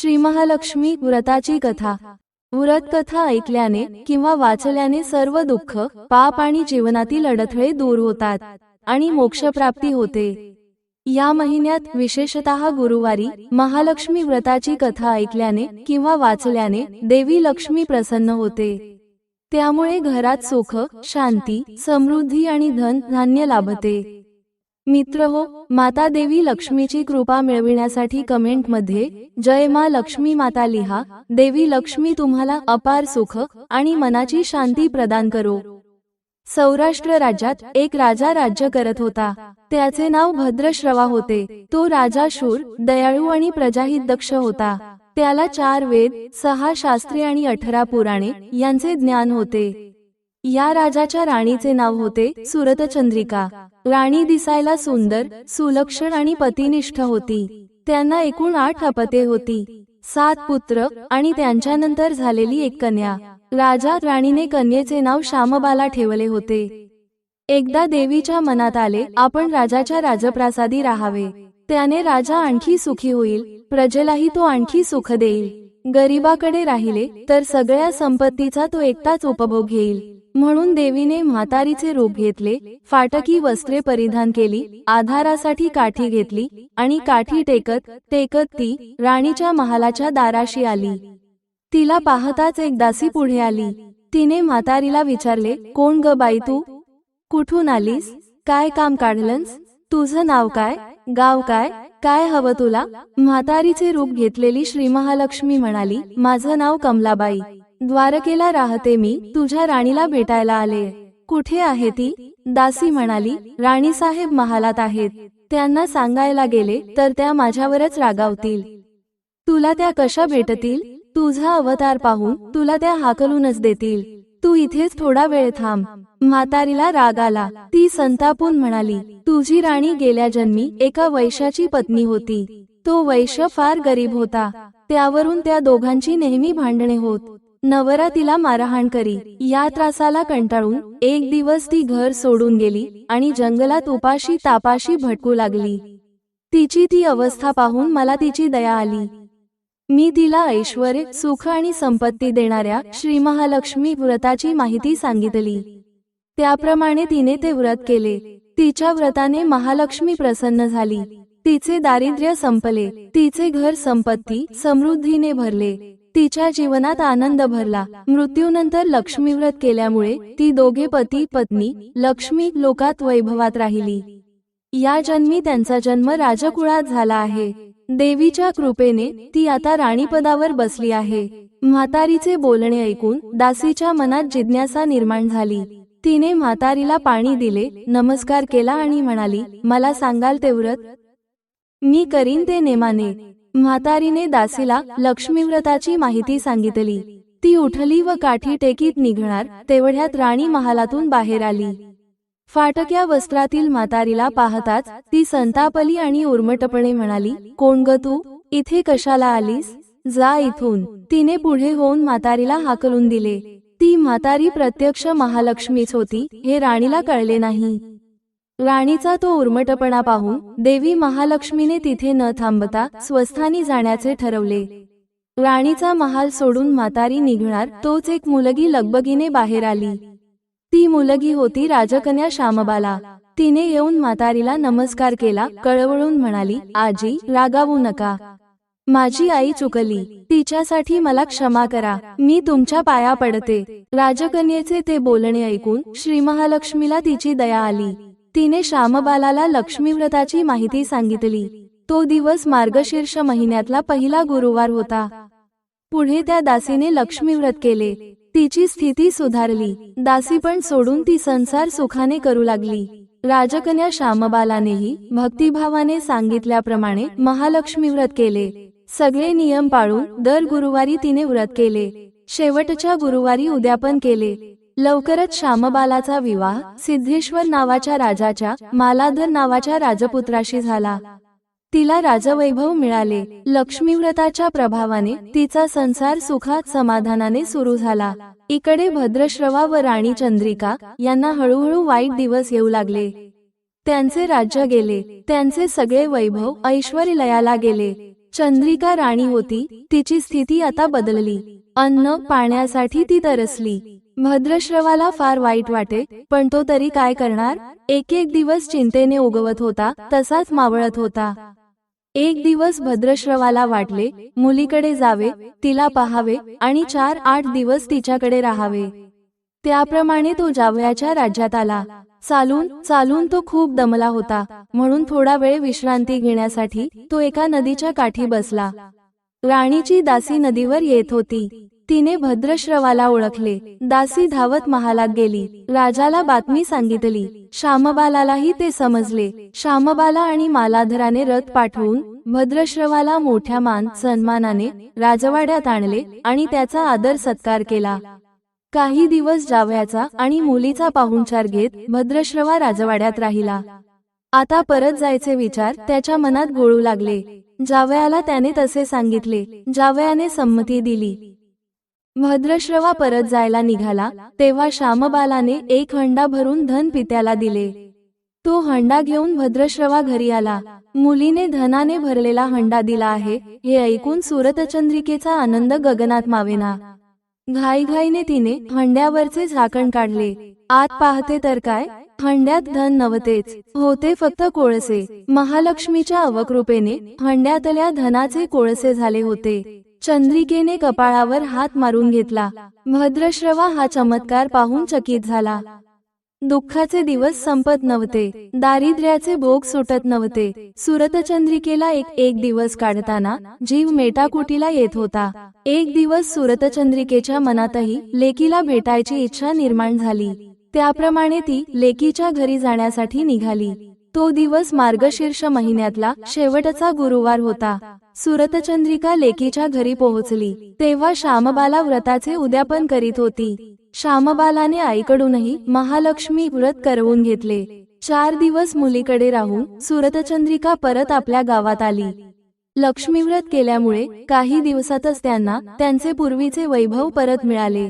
श्री महालक्ष्मी व्रताची कथा। व्रत कथा ऐकल्याने किंवा वाचल्याने सर्व दुःख, पाप आणि जीवनातील अडथळे दूर होतात आणि मोक्षप्राप्ती होते। या महिन्यात विशेषतः गुरुवारी महालक्ष्मी व्रताची कथा ऐकल्याने किंवा वाचल्याने देवी लक्ष्मी प्रसन्न होते। त्यामुळे घरात सुख, शांती, समृद्धी आणि धन धान्य लाभते। मित्रहो, माता देवी लक्ष्मीची कृपा मिळविण्यासाठी कमेंटमध्ये जय मा लक्ष्मी माता लिहा। देवी लक्ष्मी तुम्हाला अपार सुख आणि मनाची शांती प्रदान करो। सौराष्ट्र राज्यात एक राजा राज्य करत होता। त्याचे नाव भद्रश्रवा होते। तो राजा शूर, दयाळू आणि प्रजाहितदक्ष होता। त्याला 4 वेद, 6 शास्त्रे आणि 18 पुराणे यांचे ज्ञान होते। या राजाच्या राणीचे नाव होते सुरतचंद्रिका। राणी दिसायला सुंदर, सुलक्षण आणि पतिनिष्ठ होती। त्यांना एकूण 8 अपत्ये होती, 7 पुत्र आणि त्यांच्यानंतर झालेली एक कन्या। राजा राणीने कन्येचे नाव श्यामबाला ठेवले होते। एकदा देवीच्या मनात आले, आपण राजाच्या राजप्रासादी राहावे। त्याने राजा आणखी सुखी होईल, प्रजेलाही तो आणखी सुख देईल। गरीबाकडे राहिले तर सगळ्या संपत्तीचा तो एकटाच उपभोग घेईल। म्हणून देवीने म्हातारीचे रूप घेतले, फाटकी वस्त्रे परिधान केली, आधारासाठी काठी घेतली आणि काठी टेकत टेकत ती राणीच्या महालाच्या दाराशी आली। तिला पाहताच एक दासी पुढे आली। तिने म्हातारीला विचारले, कोण ग बाई तू? कुठून आलीस? काय काम काढलंस? तुझं नाव काय? गाव काय? काय हवं तुला? म्हातारीचे रूप घेतलेली श्री महालक्ष्मी म्हणाली, माझं नाव कमलाबाई, द्वारकेला राहते मी, तुझ्या राणीला भेटायला आले। कुठे आहे ती? दासी म्हणाली, राणीसाहेब महालात आहेत, त्यांना सांगायला गेले तर त्या माझ्यावरच रागावतील। तुला त्या कशा भेटतील? तुझा अवतार पाहून तुला त्या हाकलूनच देतील। तू इथेच थोडा वेळ थांब। म्हातारीला राग आला। ती संतापून म्हणाली, तुझी राणी गेल्या जन्मी एका वैश्याची पत्नी होती। तो वैश्य फार गरीब होता, त्यावरून त्या दोघांची नेहमी भांडणे होत। नवरा तिला मारहाण करी। या त्रासाला कंटाळून एक दिवस ती घर सोडून गेली आणि जंगलात उपाशी तापाशी भटकू लागली। तिची ती अवस्था पाहून मला तिची दया आली। मी तिला ऐश्वर्य, सुख आणि संपत्ती देणाऱ्या श्री महालक्ष्मी व्रताची माहिती सांगितली। त्याप्रमाणे तिने ते व्रत केले। तिच्या व्रताने महालक्ष्मी प्रसन्न झाली। तिचे दारिद्र्य संपले, तिचे घर संपत्ती समृद्धीने भरले, तिच्या जीवनात आनंद भरला। मृत्यूनंतर लक्ष्मी व्रत केल्यामुळे ती दोघे पती पत्नी लक्ष्मी लोकात वैभवात राहिली। या जन्मी त्यांचा जन्म राजकुळात झाला आहे। देवीच्या कृपेने ती आता राणीपदावर बसली आहे। म्हातारीचे बोलणे ऐकून दासीच्या मनात जिज्ञासा निर्माण झाली। तिने म्हातारीला पाणी दिले, नमस्कार केला आणि म्हणाली, मला सांगाल ते व्रत? मी करीन ते नेमाने। म्हातारीने दासीला लक्ष्मी व्रताची माहिती सांगितली। ती उठली व काठी टेकीत निघणार तेवढ्यात राणी महालातून बाहेर आली। फाटक्या वस्त्रातील म्हातारीला पाहताच ती संतापली आणि उर्मटपणे म्हणाली, कोण ग तू? इथे कशाला आलीस? जा इथून। तिने पुढे होऊन म्हातारीला हाकलून दिले। ती म्हातारी प्रत्यक्ष महालक्ष्मीच होती हे राणीला कळले नाही। राणीचा तो उर्मटपणा पाहून देवी महालक्ष्मीने तिथे न थांबता स्वस्थानी जाण्याचे ठरवले। राणीचा महाल सोडून म्हातारी निघणार तोच एक मुलगी लगबगीने बाहेर आली। ती मुलगी होती राजकन्या श्यामबाला। तिने येऊन म्हातारीला नमस्कार केला, कळवळून म्हणाली, आजी रागावू नका, माझी आई चुकली, तिच्यासाठी मला क्षमा करा, मी तुमच्या पाया पडते। राजकन्येचे ते बोलणे ऐकून श्री महालक्ष्मीला तिची दया आली। तिने श्यामबालाला लक्ष्मी व्रताची माहिती सांगितली। तो दिवस मार्गशीर्ष महिन्यातला पहिला गुरुवार होता। पुढे त्या दासीने लक्ष्मी व्रत केले। तिची स्थिती सुधारली। दासी पण सोडून ती संसार सुखाने करू लागली। राजकन्या श्यामबालानेही भक्तिभावाने सांगितल्याप्रमाणे महालक्ष्मी व्रत केले। सगळे नियम पाळून दर गुरुवारी तिने व्रत केले। शेवटच्या गुरुवारी उद्यापन केले। लवकरच श्यामबालाचा विवाह सिद्धेश्वर नावाच्या राजाच्या मालाधर नावाच्या राजपुत्राशी झाला। तिला राजवैभव मिळाले। लक्ष्मी व्रताच्या प्रभावाने तिचा संसार सुखात समाधानाने सुरू झाला। इकडे भद्रश्रवा व राणी चंद्रिका यांना हळूहळू वाईट दिवस येऊ लागले। त्यांचे राज्य गेले, त्यांचे सगळे वैभव ऐश्वर्य लयाला गेले। चंद्रिका राणी होती, तिची स्थिती आता बदलली. अन्न पाण्यासाठी ती तरसली. भद्रश्रवाला फार वाईट वाटे, पण तो तरी काय करणार. एक एक दिवस चिंतेने उगवत होता, तसाच मावळत होता. एक दिवस भद्रश्रवाला वाटले मुलीकडे जावे, तिला पाहावे आणि 4-8 दिवस तिच्याकडे राहावे. त्याप्रमाणे तो जावयाच्या राज्यात आला. चालून चालून तो खूप दमला होता, म्हणून थोडा वेळ विश्रांती घेण्यासाठी तो एका नदीच्या काठी बसला. राणीची दासी नदीवर येत होती. तिने भद्रश्रवाला ओळखले. दासी धावत महालात गेली. राजाला बातमी सांगितली. शामबालालाही ते समजले. शामबाला आणि मालाधराने रथ पाठवून भद्रश्रवाला मोठ्या मान सन्मानाने राजवाड्यात आणले आणि त्याचा आदर सत्कार केला. काही दिवस जावयाचा आणि मुलीचा पाहुणचार घेत भद्रश्रवा राजवाड्यात राहिला. आता परत जायचे विचार त्याच्या मनात घोळू लागले. जावयाला त्याने तसे सांगितले. जावयाने संमती दिली. भद्रश्रवा परत जायला निघाला तेव्हा शामबालाने एक हंडा भरून धन पित्याला दिले. तो हंडा घेऊन भद्रश्रवा घरी आला. मुलीने धनाने भरलेला हंडा दिला आहे हे ऐकून सुरतचंद्रिकेचा आनंद गगनात मावेना. घाईघाईने तिने हंड्यावरचे झाकण काढले. आत पाहते तर काय, हंड्यात धन नव्हतेच, होते फक्त कोळसे. महालक्ष्मीच्या अवकृपेने हंड्यातल्या धनाचे कोळसे झाले होते. चंद्रिकेने कपाळावर हात मारून घेतला. भद्रश्रवा हा चमत्कार पाहून चकित झाला. दुःखाचे दिवस संपत नव्हते, दारिद्र्याचे भोग सुटत नव्हते. सुरतचंद्रिकेला एक दिवस काढताना जीव मेटाकुटीला येत होता. एक दिवस सुरतचंद्रिकेच्या मनातही लेकीला भेटायची इच्छा निर्माण झाली. त्याप्रमाणे ती लेकीच्या घरी जाण्यासाठी निघाली. तो दिवस मार्गशीर्ष महिन्यातला शेवटचा गुरुवार होता. सुरतचंद्रिका लेकीच्या घरी पोहोचली तेव्हा शामबाला व्रताचे उद्यापन करीत होती. शामबालाने आईकडूनही महालक्ष्मी व्रत करवून घेतले. 4 दिवस मुलीकडे राहून सुरतचंद्रिका परत आपल्या गावात आली. लक्ष्मीव्रत केल्यामुळे काही दिवसातच त्यांना त्यांचे पूर्वीचे वैभव परत मिळाले.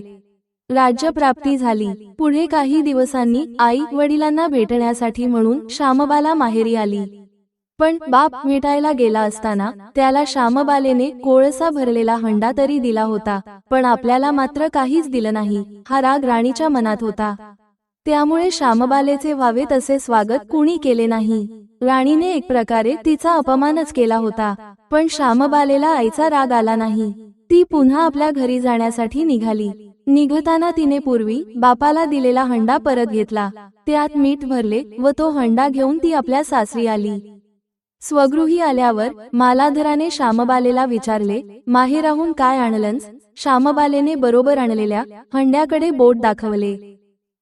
राज्यप्राप्ती झाली. पुढे काही दिवसांनी आई वडिलांना भेटण्यासाठी म्हणून शामबाला माहेरी आली. पण बाप भेटायला गेला असताना त्याला शामबालेने कोळसा भरलेला हंडा तरी दिला होता, पण आपल्याला मात्र काहीच दिलं नाही हा राग राणीच्या मनात होता. त्यामुळे शामबालेचे व्हावे तसे स्वागत कुणी केले नाही. राणीने एक प्रकारे तिचा अपमानच केला होता. पण शामबालेला आईचा राग आला नाही. ती पुन्हा आपल्या घरी जाण्यासाठी निघाली. निघताना तिने पूर्वी बापाला दिलेला हंडा परत घेतला. त्यात मीठ भरले व तो हंडा घेऊन ती आपल्या सासरी आली. स्वगृही आल्यावर मालाधराने शामबालेला विचारले, माहेराहून काय आणलंस? शामबालेने बरोबर आणलेल्या हंड्याकडे बोट दाखवले.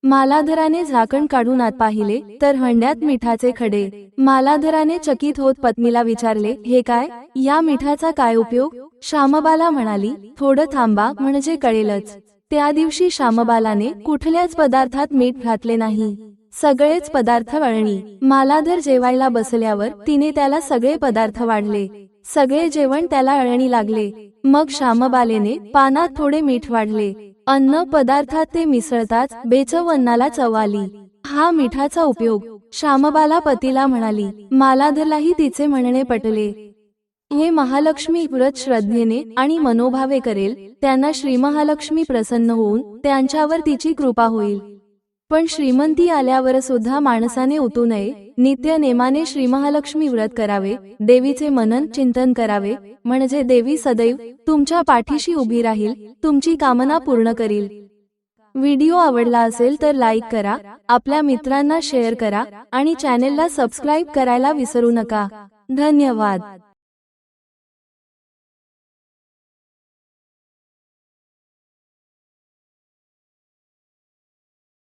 मालाधराने झाकण काढून आत पाहिले तर हंड्यात मिठाचे खडे. मालाधराने चकित होत पत्नीला विचारले, हे काय? या मिठाचा काय उपयोग? शामबाला म्हणाली, थोडं थांबा म्हणजे कळेलच. त्या दिवशी शामबालाने कुठल्याच पदार्थात मीठ घातले नाही. सगळेच पदार्थ अळणी. मालाधर जेवायला बसल्यावर तिने त्याला सगळे पदार्थ वाढले. सगळे जेवण त्याला अळणी लागले. मग शामबालेने पानात थोडे मीठ वाढले. अन्न पदार्थात ते मिसळताच बेचव अन्नाला चव आली. हा मिठाचा उपयोग. शामबाला पतीला म्हणाली. मालाधरलाही तिचे म्हणणे पटले. हे महालक्ष्मी व्रत श्रद्धेने आणि मनोभावे करेल त्यांना श्री महालक्ष्मी प्रसन्न होऊन त्यांच्यावर तिची कृपा होईल. पण श्रीमंती आल्यावर सुद्धा माणसाने उतू नये. नित्य नेमाने श्री महालक्ष्मी व्रत करावे. देवीचे मनन चिंतन करावे, म्हणजे देवी सदैव तुमच्या पाठीशी उभी राहील, तुमची कामना पूर्ण करील. व्हिडिओ आवडला असेल तर लाईक करा, आपल्या मित्रांना शेअर करा आणि चॅनेलला सबस्क्राईब करायला विसरू नका. धन्यवाद.